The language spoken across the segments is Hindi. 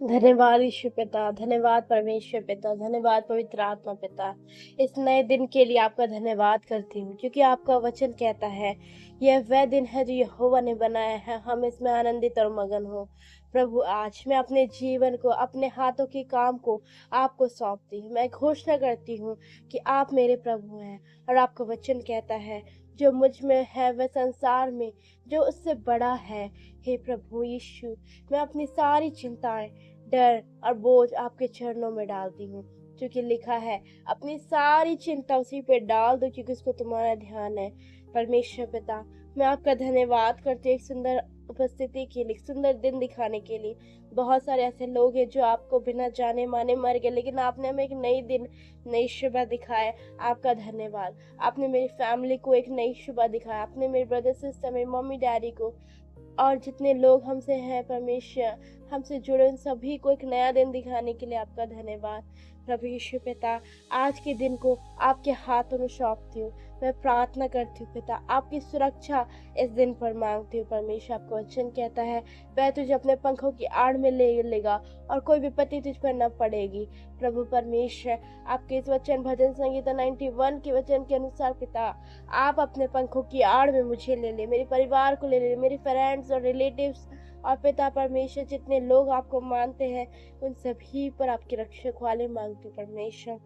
धन्यवाद ईश्वर पिता, धन्यवाद परमेश्वर पिता, धन्यवाद पवित्र आत्मा पिता। इस नए दिन के लिए आपका धन्यवाद करती हूँ, क्योंकि आपका वचन कहता है, यह वह दिन है जो यहोवा ने बनाया है, हम इसमें आनंदित और मगन हो। प्रभु, आज मैं अपने जीवन को, अपने हाथों के काम को आपको सौंपती हूँ। मैं घोषणा करती हूँ कि आप मेरे प्रभु हैं, और आपका वचन कहता है, जो मुझ में है वह संसार में जो उससे बड़ा है। हे प्रभु यीशु, मैं अपनी सारी चिंताएं, डर और बोझ आपके चरणों में डालती हूँ, क्योंकि लिखा है, अपनी सारी चिंता उसी पे डाल दो, क्योंकि उसको तुम्हारा ध्यान है। परमेश्वर पिता, मैं आपका धन्यवाद करती हूँ एक सुंदर उपस्थिति के लिए, एक सुंदर दिन दिखाने के लिए। बहुत सारे ऐसे लोग हैं जो आपको बिना जाने माने मर गए, लेकिन आपने हमें एक नई दिन, नई सुबह दिखाया। आपका धन्यवाद। आपने मेरी फैमिली को एक नई सुबह दिखाया। आपने मेरे ब्रदर सिस्टर, मेरी मम्मी डैडी को, और जितने लोग हमसे हैं परमेश्वर, हमसे जुड़े उन सभी को एक नया दिन दिखाने के लिए आपका धन्यवाद। प्रभु यीशु पिता, आज के दिन को आपके हाथों में सौंपती हूँ। मैं प्रार्थना करती हूँ पिता, आपकी सुरक्षा इस दिन पर मांगती हूँ। परमेश्वर, आपका वचन कहता है, वह तुझे अपने पंखों की आड़ में ले लेगा और कोई विपत्ति तुझ पर न पड़ेगी। प्रभु परमेश्वर, आपके इस वचन भजन संगीता 91 के वचन के अनुसार पिता, आप अपने पंखों की आड़ में मुझे ले ले, मेरे परिवार को ले ले, मेरे फ्रेंड्स और रिलेटिव्स, और पिता परमेश्वर, जितने लोग आपको मानते हैं उन सभी पर आपकी रक्षक वाले मांगती हूँ। परमेश्वर,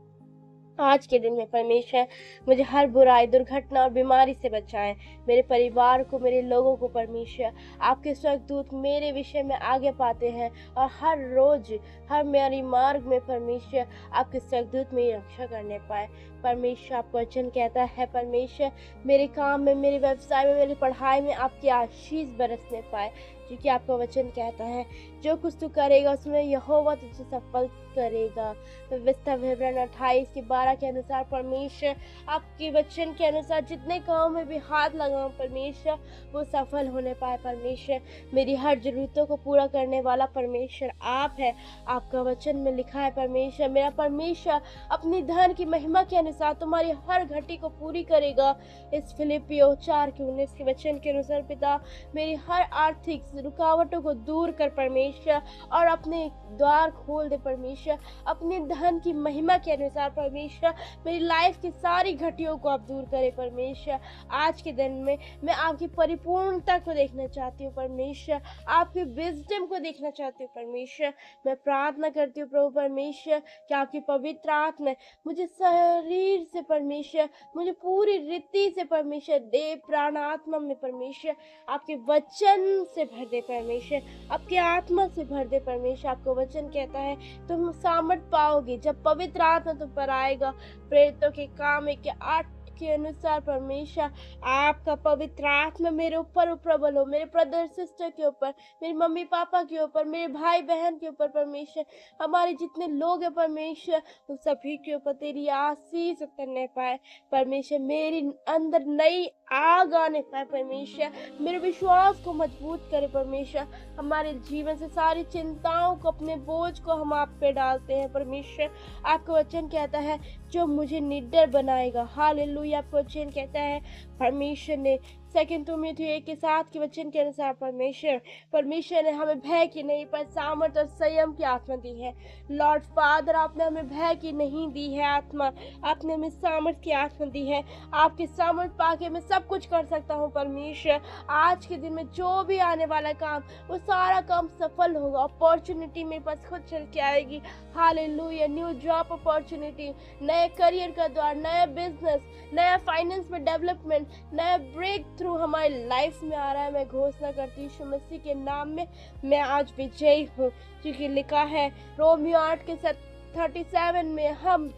आज के दिन में परमेश्वर, मुझे हर बुराई, दुर्घटना और बीमारी से बचाएं। मेरे परिवार को, मेरे लोगों को परमेश्वर, आपके स्वर्गदूत मेरे विषय में आगे पाते हैं, और हर रोज, हर मेरी मार्ग में परमेश्वर, आपके स्वर्गदूत मेरी रक्षा करने पाए। परमेश्वर, आपका वचन कहता है परमेश्वर, मेरे काम में, मेरे व्यवसाय में, मेरी पढ़ाई में आपकी आशीष बरसने पाए, क्योंकि आपका वचन कहता है, जो कुछ तू करेगा उसमें यहोवा तुझे सफल करेगा। व्यवस्था विवरण 28 के 12 के अनुसार परमेश्वर, आपके वचन के अनुसार जितने काम में भी हाथ लगाऊं परमेश्वर, वो सफल होने पाए। परमेश्वर, मेरी हर जरूरतों को पूरा करने वाला परमेश्वर आप है। आपका वचन में लिखा है परमेश्वर, मेरा परमेश्वर अपनी धन की महिमा के अनुसार तुम्हारी हर घटी को पूरी करेगा। इस फिलिपियो 4 के 19 के वचन के अनुसार पिता, मेरी हर आर्थिक रुकावटों को दूर कर परमेश्वर, और अपने द्वार खोल दे परमेश्वर। अपने धन की महिमा के अनुसार परमेश्वर, मेरी लाइफ की सारी घटियों को आप दूर करें परमेश्वर। आज के दिन में मैं आपकी परिपूर्णता को देखना चाहती हूँ परमेश्वर, आपके विजडम को देखना चाहती हूँ परमेश्वर। मैं प्रार्थना करती हूँ प्रभु परमेश्वर, कि आपकी पवित्र आत्मा मुझे शरीर से परमेश्वर, मुझे पूरी रीति से परमेश्वर, देह प्राण आत्मा में परमेश्वर, आपके वचन से भर दे परमेश्वर, आपके आत्मा से भर दे परमेश्वर। आपको वचन कहता है, तुम सामर्थ पाओगे जब पवित्र आत्मा तुम पर आएगा। प्रेरितों के काम 1:8 के अनुसार परमेश्वर, आपका पवित्र आत्मा मेरे ऊपर प्रबल हो, मेरे ब्रदर सिस्टर के ऊपर, मेरे मम्मी पापा के ऊपर, मेरे भाई बहन के ऊपर परमेश्वर, हमारे जितने लोग हैं परमेश्वर, उन सभी के ऊपर तेरी आशीष उतरने पाए परमेश्वर। मेरी अंदर नई आग आने पाए परमेश्वर, मेरे विश्वास को मजबूत करे परमेश्वर। हमारे जीवन से सारी चिंताओं को, अपने बोझ को हम आप पे डालते हैं परमेश्वर। आपका वचन कहता है, जो मुझे निडर बनाएगा। हालेलुया। आपका वचन कहता है परमेश्वर ने 2 तिमोथी 1:7 के वचन के अनुसार परमेश्वर ने हमें भय की नहीं पर सामर्थ और संयम की आत्मा दी है। लॉर्ड फादर, आपने हमें भय की नहीं दी है आत्मा, आपने हमें सामर्थ की आत्मा दी है। आपके सामर्थ पाके मैं सब कुछ कर सकता हूँ परमेश्वर। आज के दिन में जो भी आने वाला काम, वो सारा काम सफल होगा। अपॉर्चुनिटी मेरे पास खुद चल के आएगी। हालेलुया। न्यू जॉब अपॉर्चुनिटी, नए करियर का द्वार, नया बिजनेस, नया फाइनेंस में डेवलपमेंट, नया ब्रेक थ्रू हमारी लाइफ में आ रहा है। मैं घोषणा करती हूँ यीशु मसीह के नाम में, मैं आज विजयी हूँ, क्योंकि लिखा है रोमियो 8 के 37 में, हम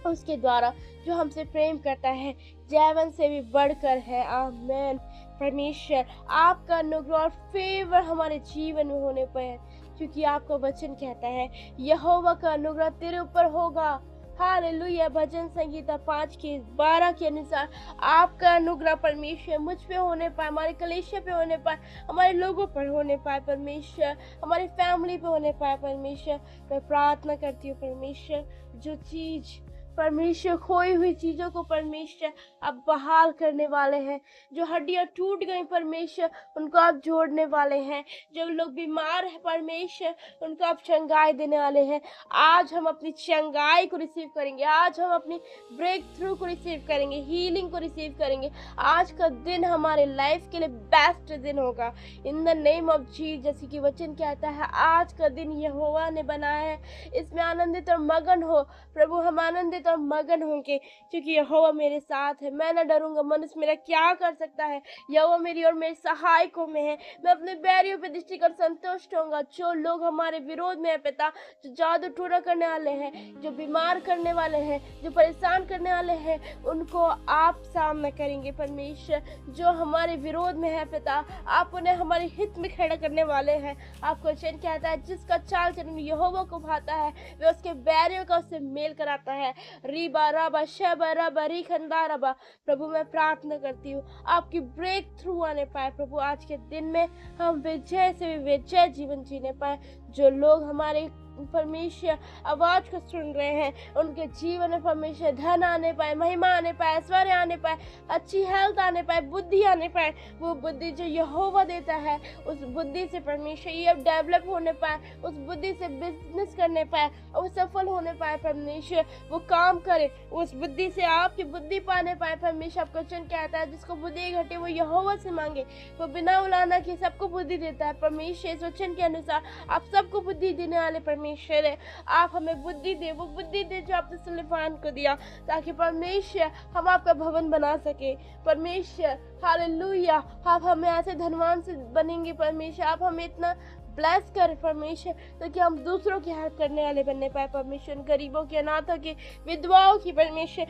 उसके द्वारा जो हमसे प्रेम करता है जीवन से भी बढ़कर है। आमेन। परमेश्वर, आपका अनुग्रह और फेवर हमारे जीवन में होने पर है, क्योंकि आपका वचन कहता है, यहोवा का अनुग्रह तेरे ऊपर होगा। हालेलुया। भजन संगीता 5 के 12 के अनुसार आपका अनुग्रह परमेश्वर मुझ पे होने पाए, हमारे कलीसिया पे होने पाए, हमारे लोगों पर होने पाए परमेश्वर, हमारी फैमिली पे होने पाए परमेश्वर। मैं प्रार्थना करती हूँ परमेश्वर, जो चीज परमेश्वर खोई हुई चीजों को परमेश्वर अब बहाल करने वाले हैं। जो हड्डियां टूट गई परमेश्वर उनको आप जोड़ने वाले हैं। जो लोग बीमार हैं परमेश्वर उनको आप चंगाई देने वाले हैं। आज हम अपनी चंगाई को रिसीव करेंगे। आज हम अपनी ब्रेक थ्रू को रिसीव करेंगे, हीलिंग को रिसीव करेंगे। आज का दिन हमारे लाइफ के लिए बेस्ट दिन होगा in the name of Jesus. जैसे कि वचन कहता है आज का दिन यहोवा ने बनाया है, इसमें आनंदित और मगन हो। प्रभु हम आनंदित और मगन होंगे क्योंकि यहोवा मेरे साथ है। मैं न डरूंगा, मनुष्य मेरा क्या कर सकता है। यहोवा मेरी और मेरे सहायकों में है। मैं अपने बैरियों पर दृष्टि कर संतुष्ट होऊंगा। जो लोग हमारे विरोध में है पिता, जो जादू टोना करने वाले हैं, जो बीमार करने वाले हैं, जो परेशान करने वाले हैं, उनको आप सामना करेंगे परमेश्वर। जो हमारे विरोध में है पिता, आप उन्हें हमारे हित में खड़ा करने वाले हैं। आपको वचन कहता है जिसका चाल चलन यहोवा को भाता है वे उसके बैरियों का उससे मेल कराता है। रीबा राबा शबा रबा री खंदा रबा। प्रभु मैं प्रार्थना करती हूँ आपकी ब्रेक थ्रू आने पाए। प्रभु आज के दिन में हम विजय से विजय जीवन जीने पाए। जो लोग हमारे परमेश्वर आवाज को सुन रहे हैं उनके जीवन में परमेश्वर धन आने पाए, महिमा आने पाए, ऐश्वर्य आने पाए, अच्छी हेल्थ आने पाए, बुद्धि आने पाए। वो बुद्धि जो यहोवा देता है उस बुद्धि से परमेश्वर ये डेवलप होने पाए, उस बुद्धि से बिजनेस करने पाए और सफल होने पाए। परमेश्वर वो काम करे, उस बुद्धि से आपकी बुद्धि पाने पाए। परमेश्वर आपका वचन कहता है जिसको बुद्धि घटे वो यहोवा से मांगे, वो बिना उलाना के सबको बुद्धि देता है। परमेश्वर इस वचन के अनुसार आप सबको बुद्धि देने वाले परमेश्वर है। आप हमें बुद्धि दे, वो बुद्धि दे जो आपने सुलेमान को दिया, ताकि परमेश्वर हम आपका भवन बना सके। परमेश्वर हालेलुया, आप हमें ऐसे धनवान से बनेंगे परमेश्वर। आप हमें इतना ब्लेस कर परमेश्वर ताकि हम दूसरों की हेल्प करने वाले बनने पाए। परमेश्वर गरीबों के, अनाथों के, विधवाओं की परमेश्वर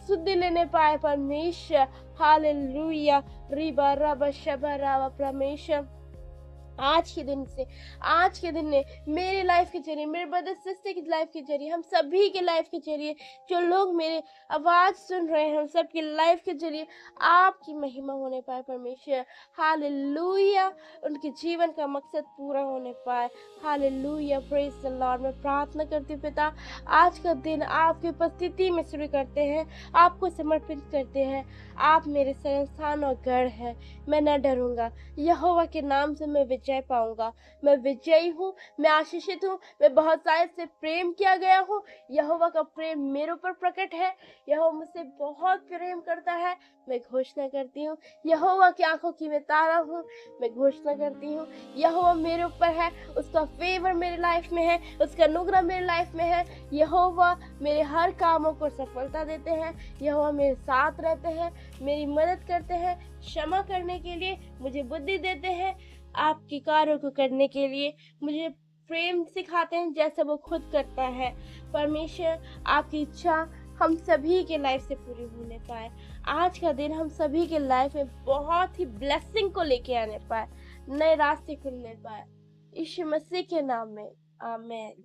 सुधि लेने पाए परमेश्वर। हालेलुया रिबा रबा शबा रबा। परमेश्वर आज के दिन ने मेरे लाइफ के जरिए, मेरे ब्रदर सिस्टर की लाइफ के जरिए, हम सभी के लाइफ के जरिए, जो लोग मेरे आवाज सुन रहे हैं, हम सब की लाइफ के जरिए आपकी महिमा होने पाए परमेश्वर। हालेलुया, उनके जीवन का मकसद पूरा होने पाए। Hallelujah, praise the Lord. मैं प्रार्थना करती हूँ पिता आज का दिन आपकी उपस्थिति में शुरू करते हैं, आपको समर्पित करते हैं। आप मेरे संस्थान और गढ़ है, मैं न डरूंगा। यहोवा के नाम से मैं विजय पाऊंगा। मैं विजयी हूँ, मैं आशीषित हूँ, मैं बहुत सारे से प्रेम किया गया हूँ। यहोवा का प्रेम मेरे ऊपर प्रकट है। यहोवा मुझसे बहुत प्रेम करता है। मैं घोषणा करती हूँ यहोवा की आंखों की मैं तारा हूँ। मैं घोषणा करती हूँ यहोवा मेरे ऊपर है, उसका फेवर मेरे लाइफ में है, उसका अनुग्रह मेरे लाइफ में है। यहोवा मेरे हर कामों को सफलता देते हैं। यहोवा मेरे साथ रहते हैं, मेरी मदद करते हैं, क्षमा करने के लिए मुझे बुद्धि देते हैं, आपके कार्यों को करने के लिए मुझे प्रेम सिखाते हैं जैसे वो खुद करता है। परमेश्वर आपकी इच्छा हम सभी के लाइफ से पूरी होने पाए। आज का दिन हम सभी के लाइफ में बहुत ही ब्लेसिंग को लेके आने पाए, नए रास्ते खुलने पाए। यीशु मसीह के नाम में आमीन।